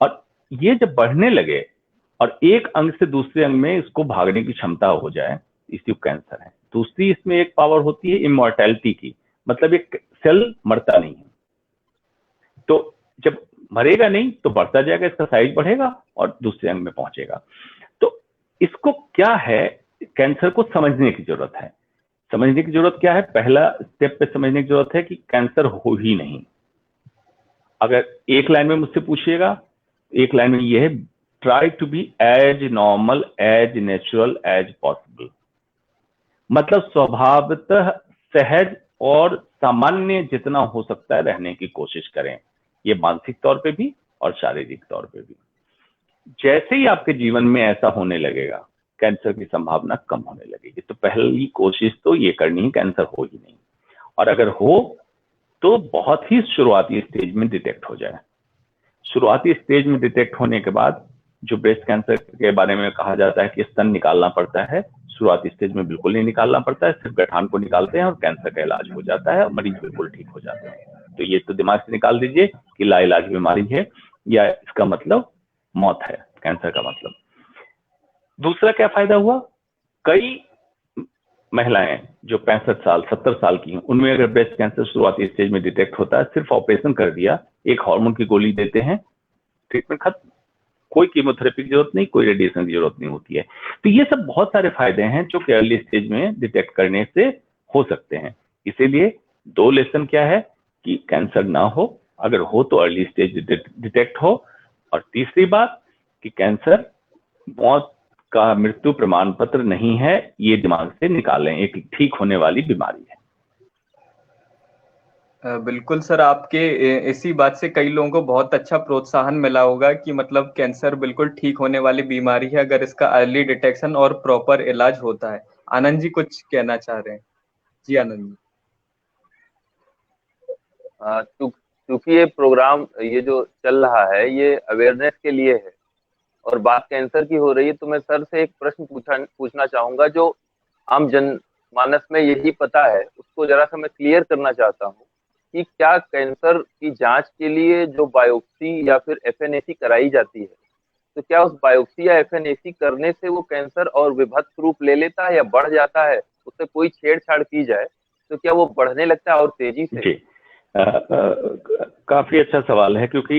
और ये जब बढ़ने लगे और एक अंग से दूसरे अंग में इसको भागने की क्षमता हो जाए, इसी कैंसर है। दूसरी इसमें एक पावर होती है इमॉर्टैलिटी की, मतलब एक सेल मरता नहीं है, तो जब मरेगा नहीं तो बढ़ता जाएगा, इसका साइज बढ़ेगा और दूसरे अंग में पहुंचेगा। तो इसको क्या है, कैंसर को समझने की जरूरत है। समझने की जरूरत क्या है, पहला स्टेप पे समझने की जरूरत है कि कैंसर हो ही नहीं। अगर एक लाइन में मुझसे पूछिएगा, एक लाइन में ये है, try to be as normal as natural as possible. मतलब स्वभावतः सहज और सामान्य जितना हो सकता है रहने की कोशिश करें, ये मानसिक तौर पे भी और शारीरिक तौर पे भी। जैसे ही आपके जीवन में ऐसा होने लगेगा, कैंसर की संभावना कम होने लगेगी। तो पहली कोशिश तो ये करनी है कैंसर हो ही नहीं, और अगर हो तो बहुत ही शुरुआती स्टेज में डिटेक्ट हो जाए। शुरुआती स्टेज में डिटेक्ट होने के बाद जो ब्रेस्ट कैंसर के बारे में कहा जाता है कि स्तन निकालना पड़ता है, शुरुआती स्टेज में बिल्कुल नहीं निकालना पड़ता है, सिर्फ गठान को निकालते हैं और कैंसर का इलाज हो जाता है और मरीज बिल्कुल ठीक हो जाते हैं। तो ये तो दिमाग से निकाल दीजिए कि लाइलाज बीमारी है या इसका मतलब मौत है, कैंसर का मतलब। दूसरा क्या फायदा हुआ, कई महिलाएं जो 65 साल 70 साल की हैं, उनमें अगर ब्रेस्ट कैंसर शुरुआती स्टेज में डिटेक्ट होता है, सिर्फ ऑपरेशन कर दिया, एक हार्मोन की गोली देते हैं, ट्रीटमेंट खत्म। कोई कीमोथेरेपी की जरूरत नहीं, कोई रेडिएशन की जरूरत नहीं होती है। तो ये सब बहुत सारे फायदे हैं जो कि अर्ली स्टेज में डिटेक्ट करने से हो सकते हैं। इसीलिए दो लेसन क्या है कि कैंसर ना हो, अगर हो तो अर्ली स्टेज डिटेक्ट हो, और तीसरी बात कि कैंसर मौत का मृत्यु प्रमाण पत्र नहीं है, ये दिमाग से निकालें, एक ठीक होने वाली बीमारी है। बिल्कुल सर, आपके इसी बात से कई लोगों को बहुत अच्छा प्रोत्साहन मिला होगा कि मतलब कैंसर बिल्कुल ठीक होने वाली बीमारी है अगर इसका अर्ली डिटेक्शन और प्रॉपर इलाज होता है। आनंद जी कुछ कहना चाह रहे हैं? जी आनंद जी। क्योंकि ये प्रोग्राम ये जो चल रहा है ये अवेयरनेस के लिए है और बात कैंसर की हो रही है, तो मैं सर से एक प्रश्न पूछना चाहूंगा जो आम जन मानस में यही पता है, उसको जरा सा मैं क्लियर करना चाहता हूँ कि क्या कैंसर की जांच के लिए जो बायोप्सी या फिर एफएनएसी कराई जाती है, तो क्या उस बायोप्सी या एफएनएसी करने से वो कैंसर और विभत्स रूप ले लेता है या बढ़ जाता है? उससे कोई छेड़छाड़ की जाए तो क्या वो बढ़ने लगता है और तेजी से? जी, काफी अच्छा सवाल है, क्योंकि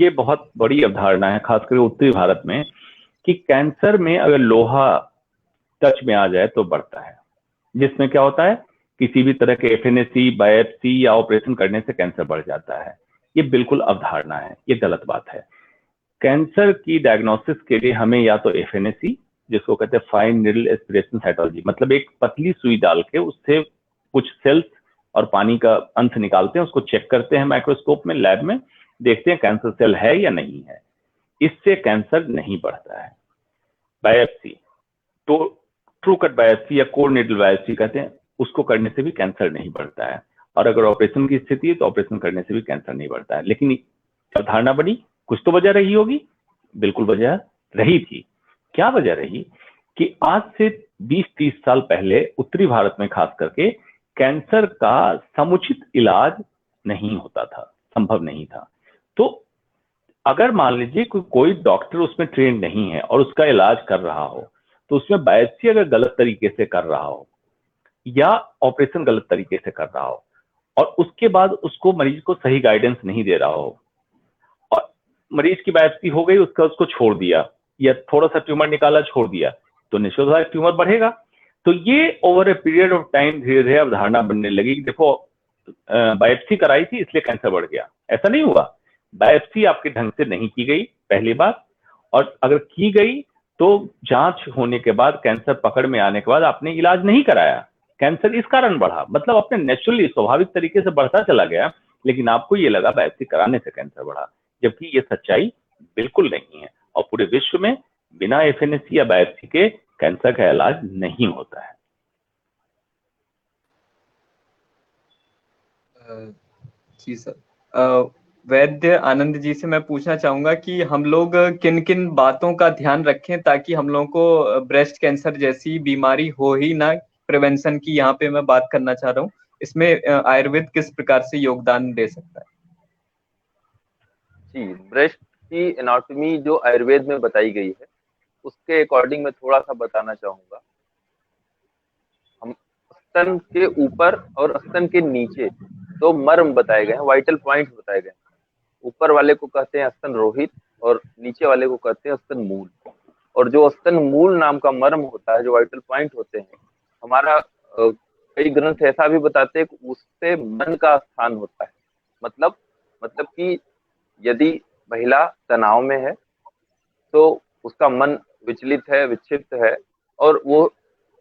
ये बहुत बड़ी अवधारणा है खासकर उत्तरी भारत में कि कैंसर में अगर लोहा टच में आ जाए तो बढ़ता है, जिसमें क्या होता है, किसी भी तरह के एफएनएसी बायोप्सी या ऑपरेशन करने से कैंसर बढ़ जाता है। ये बिल्कुल अवधारणा है, ये गलत बात है। कैंसर की डायग्नोसिस के लिए हमें या तो एफएनएसी, जिसको कहते हैं फाइन नीडल एस्पिरेशन साइटोलॉजी, मतलब एक पतली सुई डाल के उससे कुछ सेल्स और पानी का अंश निकालते हैं, उसको चेक करते हैं माइक्रोस्कोप में, लैब में देखते हैं कैंसर सेल है या नहीं है, इससे कैंसर नहीं बढ़ता है। बायोप्सी तो ट्रू कट बायोप्सी या कोर नीडल बायोप्सी कहते हैं, उसको करने से भी कैंसर नहीं बढ़ता है। और अगर ऑपरेशन की स्थिति है तो ऑपरेशन करने से भी कैंसर नहीं बढ़ता है। लेकिन अवधारणा बनी, कुछ तो वजह रही होगी, बिल्कुल वजह रही थी। क्या वजह रही कि आज से 20-30 साल पहले उत्तरी भारत में खास करके कैंसर का समुचित इलाज नहीं होता था, संभव नहीं था। तो अगर मान लीजिए कोई डॉक्टर उसमें ट्रेन नहीं है और उसका इलाज कर रहा हो, तो उसमें बायोप्सी अगर गलत तरीके से कर रहा हो या ऑपरेशन गलत तरीके से कर रहा हो और उसके बाद उसको मरीज को सही गाइडेंस नहीं दे रहा हो और मरीज की बायोप्सी हो गई, उसको छोड़ दिया या थोड़ा सा ट्यूमर निकाला छोड़ दिया, तो निश्चित ट्यूमर बढ़ेगा। तो ये over a period of time धीरे धीरे अवधारणा बनने लगी कि देखो बायोप्सी कराई थी इसलिए कैंसर बढ़ गया। ऐसा नहीं हुआ, बायोप्सी आपके ढंग से नहीं की गई पहली बात, और अगर की गई तो जांच होने के बाद कैंसर पकड़ में आने के बाद आपने इलाज नहीं कराया, कैंसर इस कारण बढ़ा, मतलब अपने नेचुरली स्वाभाविक तरीके से बढ़ता चला गया, लेकिन आपको ये लगा बायोप्सी कराने से कैंसर बढ़ा, जबकि ये सच्चाई बिल्कुल नहीं है। और पूरे विश्व में बिना एफएनएसी या बायोप्सी के कैंसर का इलाज नहीं होता है। जी सर, वैद्य आनंद जी से मैं पूछना चाहूंगा कि हम लोग किन किन बातों का ध्यान रखें ताकि हम लोग को ब्रेस्ट कैंसर जैसी बीमारी हो ही ना। प्रिवेंशन की यहाँ पे मैं बात करना चाह रहा हूँ, इसमें आयुर्वेद किस प्रकार से योगदान दे सकता है? जी, ब्रेस्ट की एनाटॉमी जो आयुर्वेद में बताई गई है उसके अकॉर्डिंग मैं थोड़ा सा बताना चाहूंगा। हम स्तन के ऊपर और स्तन के नीचे दो मर्म बताए गए हैं, वाइटल पॉइंट्स बताए गए हैं। ऊपर वाले को कहते हैं स्तन रोहित और नीचे वाले को कहते हैं स्तन मूल। और जो स्तन मूल नाम का मर्म होता है, जो वाइटल पॉइंट होते हैं, हमारा कई ग्रंथ ऐसा भी बताते हैं कि उससे मन का स्थान होता है। मतलब कि यदि महिला तनाव में है तो उसका मन विचलित है, विक्षिप्त है, और वो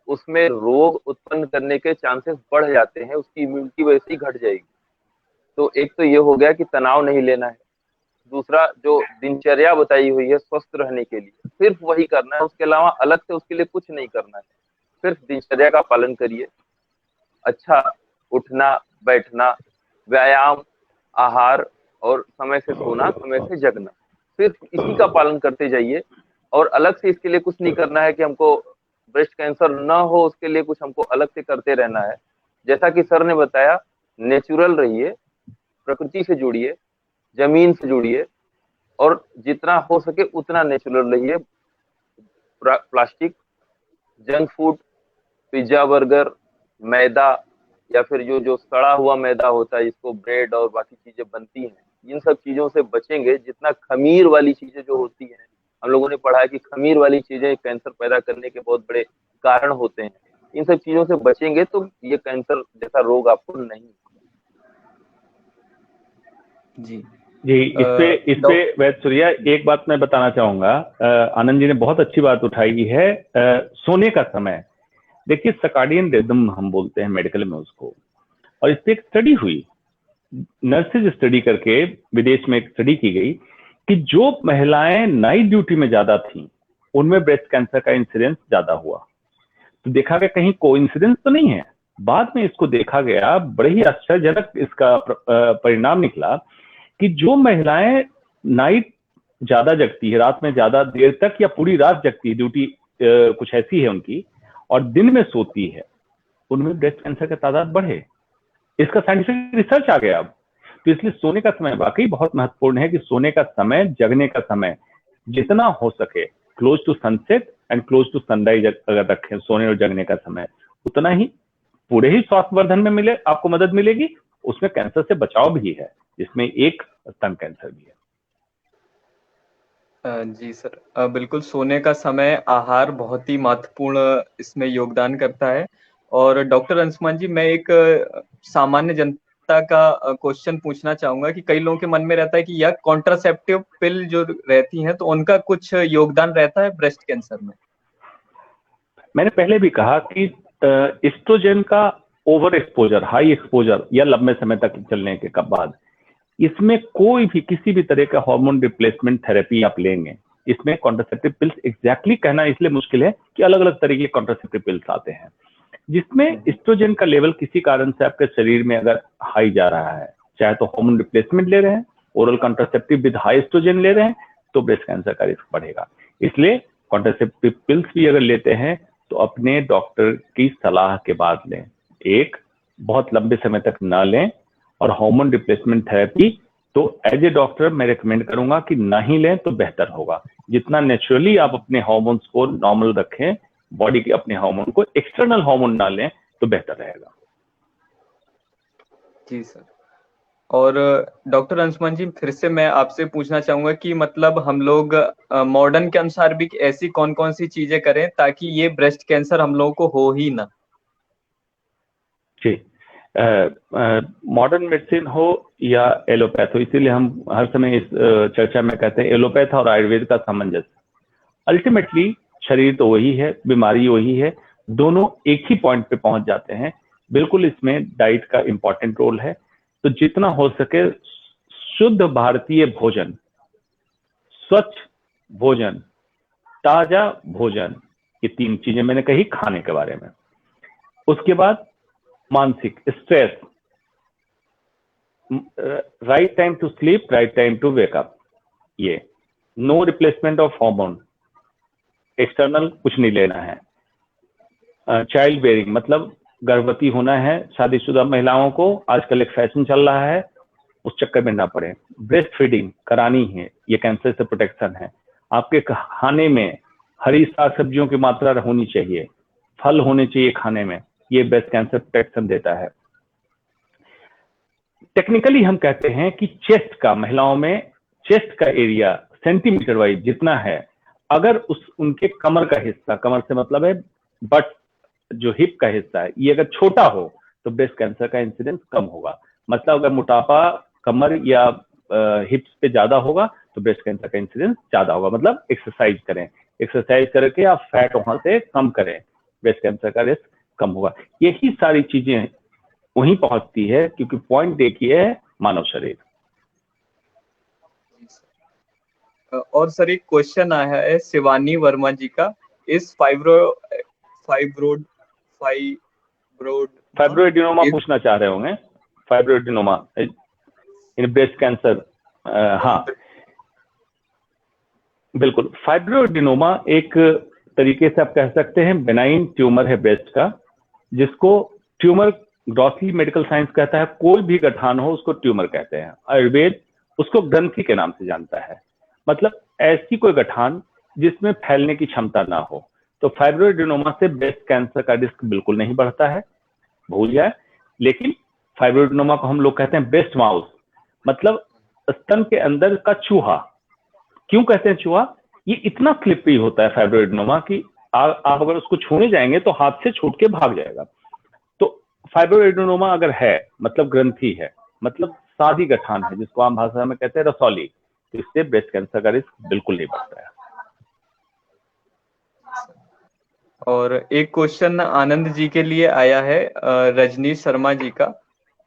उसमें रोग उत्पन्न करने के चांसेस बढ़ जाते हैं, उसकी इम्यूनिटी वैसे ही घट जाएगी। तो एक तो ये हो गया कि तनाव नहीं लेना है। दूसरा, जो दिनचर्या बताई हुई है स्वस्थ रहने के लिए, सिर्फ वही करना है, उसके अलावा अलग से उसके लिए कुछ नहीं करना है। सिर्फ दिनचर्या का पालन करिए, अच्छा उठना बैठना, व्यायाम, आहार और समय से सोना, समय से जगना, सिर्फ इसी का पालन करते जाइए। और अलग से इसके लिए कुछ नहीं करना है कि हमको ब्रेस्ट कैंसर ना हो, उसके लिए कुछ हमको अलग से करते रहना है। जैसा कि सर ने बताया, नेचुरल रहिए, प्रकृति से जुड़िए, जमीन से जुड़िए, और जितना हो सके उतना नेचुरल रहिए। Plastic, junk food, pizza, burger, मैदा, या फिर जो जो सड़ा हुआ मैदा होता है जिसको ब्रेड और बाकी चीजें बनती हैं, इन सब चीजों से बचेंगे। जितना खमीर वाली चीजें जो होती हैं, हम लोगों ने पढ़ा है कि खमीर वाली चीजें कैंसर पैदा करने के बहुत बड़े कारण होते हैं। इन सब चीजों से बचेंगे तो ये कैंसर जैसा रोग आपको नहीं। जी जी, इस पे वैद्य सूर्या एक बात मैं बताना चाहूंगा। आनंद जी ने बहुत अच्छी बात उठाई है। सोने का समय, देखिए सर्काडियन रिदम हम बोलते हैं मेडिकल में उसको, और इस पे एक स्टडी हुई, नर्सेज स्टडी करके विदेश में एक स्टडी की गई कि जो महिलाएं नाइट ड्यूटी में ज्यादा थी उनमें ब्रेस्ट कैंसर का इंसिडेंस ज्यादा हुआ। तो देखा गया कहीं कोइंसिडेंस तो नहीं है। बाद में इसको देखा गया, बड़े ही आश्चर्यजनक इसका परिणाम निकला कि जो महिलाएं नाइट ज्यादा जगती है, रात में ज्यादा देर तक या पूरी रात जगती है, ड्यूटी कुछ ऐसी है उनकी, और दिन में सोती है, उनमें ब्रेस्ट कैंसर का तादाद बढ़े। इसका साइंटिफिक रिसर्च आ गया अब। तो इसलिए सोने का समय वाकई बहुत महत्वपूर्ण है कि सोने का समय, जगने का समय जितना हो सके close to sunset and close to sunrise अगर रखें सोने और जगने का समय, उतना ही पूरे ही स्वास्थ्यवर्धन में मिले, आपको मदद मिलेगी, उसमें कैंसर से बचाव भी है, जिसमें एक स्तन कैंसर भी है। जी सर, बिल्कुल सोने का समय, आहार बहुत ही महत्वपूर्ण इसमें योगदान करता है। और डॉक्टर अंशुमान जी, मैं एक सामान्य जनता का क्वेश्चन पूछना चाहूंगा कि कई लोगों के मन में रहता है कि यह कॉन्ट्रासेप्टिव पिल जो रहती हैं तो उनका कुछ योगदान रहता है ब्रेस्ट कैंसर में? मैंने पहले भी कहा कि एस्ट्रोजन का ओवर एक्सपोजर, हाई एक्सपोजर या लंबे समय तक चलने के बाद, इसमें कोई भी किसी भी तरह का हार्मोन रिप्लेसमेंट थेरेपी आप लेंगे, इसमें कॉन्ट्रासेप्टिव पिल्स एग्जैक्टली कहना इसलिए मुश्किल है कि अलग अलग तरह के कॉन्ट्रासेप्टिव पिल्स आते हैं, जिसमें एस्ट्रोजन का लेवल किसी कारण से आपके शरीर में अगर हाई जा रहा है, चाहे तो हार्मोन रिप्लेसमेंट ले रहे हैं, oral contraceptive with high estrogen ले रहे हैं, तो ब्रेस्ट कैंसर का रिस्क बढ़ेगा। इसलिए कॉन्ट्रासेप्टिव पिल्स भी अगर लेते हैं तो अपने डॉक्टर की सलाह के बाद लें, एक बहुत लंबे समय तक ना लें। और हार्मोन रिप्लेसमेंट थेरेपी तो एज ए डॉक्टर मैं रेकमेंड करूंगा कि ना ही लें तो बेहतर होगा। जितना नेचुरली आप अपने हार्मोन्स को नॉर्मल रखें, बॉडी के अपने हार्मोन को, एक्सटर्नल हार्मोन ना लें तो बेहतर रहेगा। जी सर। और डॉक्टर अंशुमान जी, फिर से मैं आपसे पूछना चाहूंगा कि मतलब हम लोग मॉडर्न के अनुसार भी ऐसी कौन कौन सी चीजें करें ताकि ये ब्रेस्ट कैंसर हम लोगों को हो ही ना? जी, मॉडर्न मेडिसिन हो या एलोपैथ हो, इसीलिए हम हर समय इस चर्चा में कहते हैं एलोपैथ और आयुर्वेद का सामंजस्य। अल्टीमेटली शरीर तो वही है, बीमारी वही है, दोनों एक ही पॉइंट पे पहुंच जाते हैं। बिल्कुल इसमें डाइट का इंपॉर्टेंट रोल है। तो जितना हो सके शुद्ध भारतीय भोजन, स्वच्छ भोजन, ताजा भोजन, ये तीन चीजें मैंने कही खाने के बारे में। उसके बाद मानसिक stress, right time to sleep, right time to wake up, ये no replacement of hormone, external कुछ नहीं लेना है। चाइल्ड बेयरिंग मतलब गर्भवती होना है शादीशुदा महिलाओं को, आजकल एक फैशन चल रहा है, उस चक्कर में ना पड़े। ब्रेस्ट फीडिंग करानी है, ये कैंसर से प्रोटेक्शन है। आपके खाने में हरी साग सब्जियों की मात्रा होनी चाहिए, फल होने चाहिए खाने में, ये ब्रेस्ट कैंसर प्रोटेक्शन देता है। टेक्निकली हम कहते हैं कि चेस्ट का, महिलाओं में चेस्ट का एरिया सेंटीमीटर वाइज जितना है अगर उनके कमर का हिस्सा, कमर से मतलब है बट, जो हिप का हिस्सा है, ये अगर छोटा हो तो ब्रेस्ट कैंसर का इंसिडेंस कम होगा। मतलब अगर मोटापा कमर या हिप्स पे ज्यादा होगा तो ब्रेस्ट कैंसर का इंसिडेंस ज्यादा होगा। मतलब एक्सरसाइज करें, एक्सरसाइज करके आप फैट वहां से कम करें, ब्रेस्ट कैंसर का रिस्क कम होगा। यही सारी चीजें वहीं पहुंचती है, क्योंकि पॉइंट देखिए है मानव शरीर। और सर एक क्वेश्चन आया है शिवानी वर्मा जी का, इस फाइब्रोएडिनोमा पूछना चाह रहे होंगे, फाइब्रोएडिनोमा इन ब्रेस्ट कैंसर। हाँ बिल्कुल, फाइब्रोएडिनोमा एक तरीके से आप कह सकते हैं बेनाइन ट्यूमर है ब्रेस्ट का, जिसको ट्यूमर ग्रॉसली मेडिकल साइंस कहता है। कोई भी गठान हो उसको ट्यूमर कहते हैं, आयुर्वेद उसको ग्रंथि के नाम से जानता है। मतलब ऐसी कोई गठान जिसमें फैलने की क्षमता ना हो। तो फाइब्रोएडिनोमा से ब्रेस्ट कैंसर का रिस्क बिल्कुल नहीं बढ़ता है, भूल जाए। लेकिन फाइब्रोएडिनोमा को हम लोग कहते हैं ब्रेस्ट माउस, मतलब स्तन के अंदर का चूहा। क्यों कहते हैं चूहा? ये इतना स्लिपरी होता है फाइब्रोएडिनोमा कि आप अगर उसको छूने जाएंगे तो हाथ से छूट के भाग जाएगा। तो फाइब्रोएडिनोमा अगर है मतलब ग्रंथि है, मतलब सादी गठान है, जिसको आम भाषा में कहते हैं रसौली, तो इससे ब्रेस्ट कैंसर का रिस्क बिल्कुल नहीं बढ़ता है। और एक क्वेश्चन आनंद जी के लिए आया है रजनीश शर्मा जी का,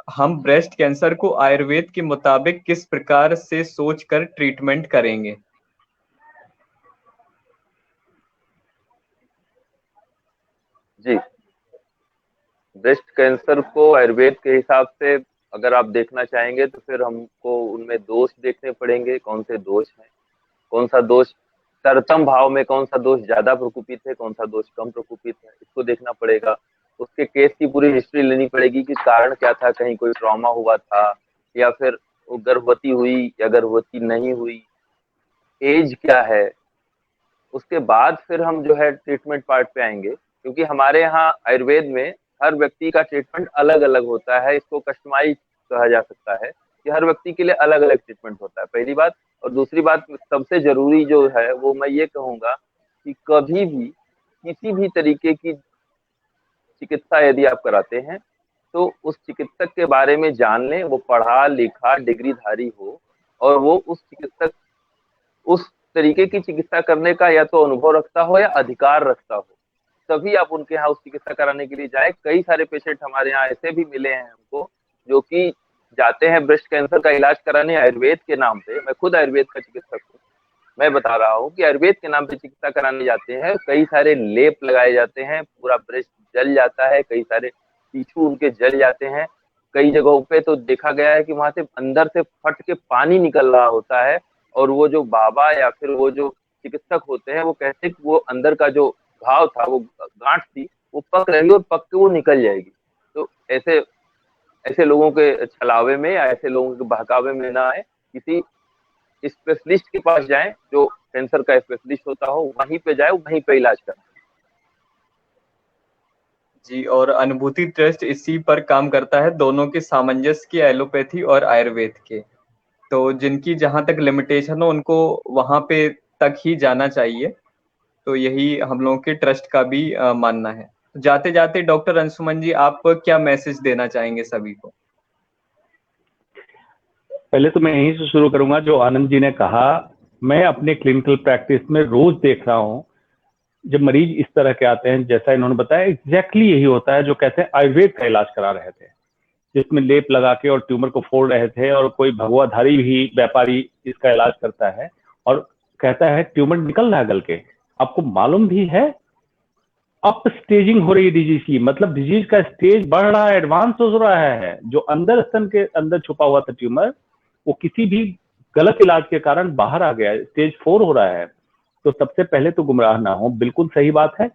हम ब्रेस्ट कैंसर को आयुर्वेद के मुताबिक किस प्रकार से सोचकर ट्रीटमेंट करेंगे? जी, ब्रेस्ट कैंसर को आयुर्वेद के हिसाब से अगर आप देखना चाहेंगे तो फिर हमको उनमें दोष देखने पड़ेंगे, कौन से दोष हैं, कौन सा दोष सरतम भाव में, कौन सा दोष ज्यादा प्रकोपित है, कौन सा दोष कम प्रकोपित है, इसको देखना पड़ेगा। उसके केस की पूरी हिस्ट्री लेनी पड़ेगी कि कारण क्या था, कहीं कोई ट्रॉमा हुआ था या फिर वो गर्भवती हुई या गर्भवती नहीं हुई, एज क्या है। उसके बाद फिर हम जो है ट्रीटमेंट पार्ट पे आएंगे, क्योंकि हमारे यहाँ आयुर्वेद में हर व्यक्ति का ट्रीटमेंट अलग अलग होता है। इसको कस्टमाइज कहा जा सकता है कि हर व्यक्ति के लिए अलग अलग ट्रीटमेंट होता है, पहली बात। और दूसरी बात सबसे जरूरी जो है वो मैं ये कहूंगा कि कभी भी किसी भी तरीके की चिकित्सा यदि आप कराते हैं तो उस चिकित्सक के बारे में जान लें, वो पढ़ा लिखा डिग्रीधारी हो और वो उस चिकित्सक उस तरीके की चिकित्सा करने का या तो अनुभव रखता हो या अधिकार रखता हो, तभी आप उनके यहाँ उस चिकित्सा कराने के लिए जाए। कई सारे पेशेंट हमारे यहाँ ऐसे भी मिले हैं हमको जो कि जाते हैं ब्रेस्ट कैंसर का इलाज कराने आयुर्वेद के नाम पे। मैं खुद आयुर्वेद का चिकित्सक हूँ, मैं बता रहा हूँ कि आयुर्वेद के नाम पे चिकित्सा कराने जाते हैं, कई सारे लेप लगाए जाते हैं, पूरा ब्रेस्ट जल जाता है, कई सारे टिश्यू उनके जल जाते हैं। कई जगहों पे तो देखा गया है कि वहां से अंदर से फट के पानी निकल रहा होता है, और वो जो बाबा या फिर वो जो चिकित्सक होते हैं वो कहते हैं कि वो अंदर का जो घाव था, वो गांठ थी, वो पक रही और पक के वो निकल जाएगी। तो ऐसे ऐसे लोगों के छलावे में या ऐसे लोगों के बहकावे में ना आए, किसी स्पेशलिस्ट के पास जाएं जो कैंसर का स्पेशलिस्ट होता हो, वहीं पे जाए, वहीं पे इलाज करें। जी, और अनुभूति ट्रस्ट इसी पर काम करता है, दोनों के सामंजस्य की, एलोपैथी और आयुर्वेद के। तो जिनकी जहां तक लिमिटेशन हो उनको वहां पे तक ही जाना चाहिए। तो यही हम लोगों के ट्रस्ट का भी मानना है। जाते जाते डॉक्टर अंशुमन जी, आप क्या मैसेज देना चाहेंगे सभी को? पहले तो मैं यहीं से शुरू करूंगा जो आनंद जी ने कहा। मैं अपने क्लिनिकल प्रैक्टिस में रोज देख रहा हूं, जब मरीज इस तरह के आते हैं जैसा इन्होंने बताया, एग्जैक्टली यही होता है जो कहते हैं आयुर्वेद का इलाज करा रहे थे, जिसमें लेप लगा के और ट्यूमर को फोड़ रहे थे, और कोई भगवाधारी भी व्यापारी इसका इलाज करता है और कहता है ट्यूमर निकल रहा है गल के। आपको मालूम भी है अप स्टेजिंग हो रही है डिजीज की, मतलब डिजीज का स्टेज बढ़ रहा है, एडवांस हो रहा है। जो अंदर स्तन के अंदर छुपा हुआ था ट्यूमर, वो किसी भी गलत इलाज के कारण बाहर आ गया, स्टेज 4 हो रहा है। तो सबसे पहले तो गुमराह ना हो, बिल्कुल सही बात है।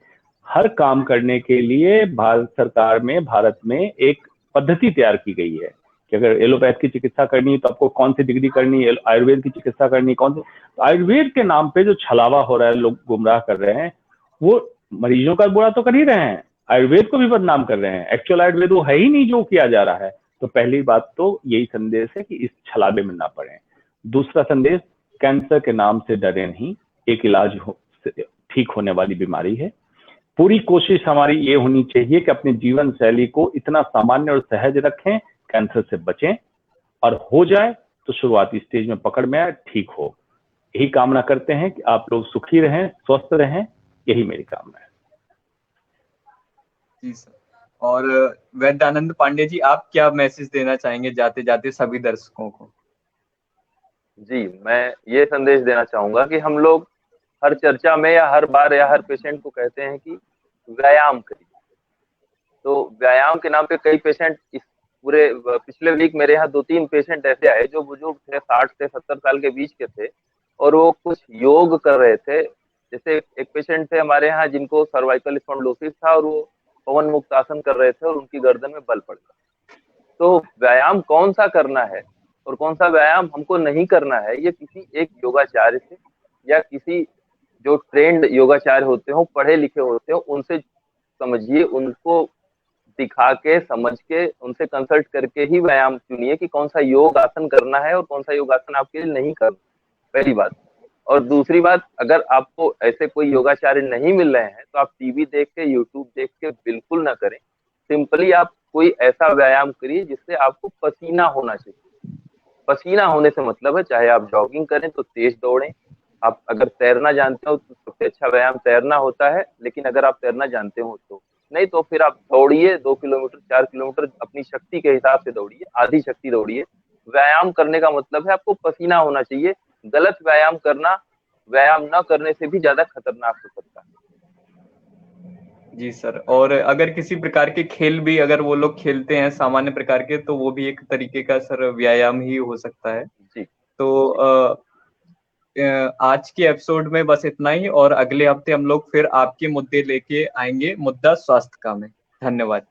हर काम करने के लिए भारत सरकार में, भारत में एक पद्धति तैयार की गई है कि अगर एलोपैथ की चिकित्सा करनी है तो आपको कौन सी डिग्री करनी है, आयुर्वेद की चिकित्सा करनी है कौन सी। तो आयुर्वेद के नाम पे जो छलावा हो रहा है, लोग गुमराह कर रहे हैं, वो मरीजों का बुरा तो कर ही रहे हैं, आयुर्वेद को भी बदनाम कर रहे हैं। एक्चुअल आयुर्वेद वो है ही नहीं जो किया जा रहा है। तो पहली बात तो यही संदेश है कि इस छलावे में ना पड़े। दूसरा संदेश, कैंसर के नाम से डरे नहीं, एक इलाज ठीक होने वाली बीमारी है। पूरी कोशिश हमारी ये होनी चाहिए कि अपनी जीवन शैली को इतना सामान्य और सहज रखें, कैंसर से बचें, और हो जाए तो शुरुआती स्टेज में पकड़ में आए, ठीक हो। यही कामना करते हैं कि आप लोग सुखी रहें, स्वस्थ रहें, यही मेरी कामना है। जी सर। और वैद्यानंद पांडे जी, आप क्या मैसेज देना चाहेंगे जाते जाते सभी दर्शकों को? जी, मैं ये संदेश देना चाहूंगा कि हम लोग हर चर्चा में या हर बार या हर पेशेंट को कहते हैं कि व्यायाम करिए। तो व्यायाम के नाम पे कई पेशेंट, इस पूरे पिछले वीक मेरे यहाँ 2-3 पेशेंट ऐसे आए जो बुजुर्ग थे, 60 से 70 साल के बीच के थे, और वो कुछ योग कर रहे थे। जैसे एक पेशेंट थे हमारे यहाँ जिनको सर्वाइकल स्पॉन्डिलोसिस था, और वो पवन मुक्त आसन कर रहे थे और उनकी गर्दन में बल पड़ गया। तो व्यायाम कौन सा करना है और कौन सा व्यायाम हमको नहीं करना है, ये किसी एक योगाचार्य से या किसी जो ट्रेंड योगाचार्य होते हो, पढ़े लिखे होते हो, उनसे समझिए, उनको दिखा के, समझ के, उनसे कंसल्ट करके ही व्यायाम चुनिए कि कौन सा योग आसन करना है और कौन सा योग आसन आपके लिए नहीं करना, पहली बात। और दूसरी बात, अगर आपको ऐसे कोई योगाचार्य नहीं मिल रहे हैं तो आप टीवी देख के, यूट्यूब देख के बिल्कुल ना करें। सिंपली आप कोई ऐसा व्यायाम करिए जिससे आपको पसीना होना चाहिए। पसीना होने से मतलब है, चाहे आप जॉगिंग करें तो तेज दौड़ें, आप अगर तैरना जानते हो तो सबसे अच्छा व्यायाम तैरना होता है, लेकिन अगर आप तैरना जानते हो तो नहीं, तो फिर आप दौड़िए, 2 किलोमीटर 4 किलोमीटर अपनी शक्ति के हिसाब से दौड़िए, आधी शक्ति दौड़िए। व्यायाम करने का मतलब है आपको पसीना होना चाहिए। गलत व्यायाम करना व्यायाम न करने से भी ज्यादा खतरनाक हो सकता है। जी सर। और अगर किसी प्रकार के खेल भी अगर वो लोग खेलते हैं सामान्य प्रकार के, तो वो भी एक तरीके का सर व्यायाम ही हो सकता है। जी। तो आज के एपिसोड में बस इतना ही, और अगले हफ्ते हम लोग फिर आपके मुद्दे लेके आएंगे, मुद्दा स्वास्थ्य का में। धन्यवाद।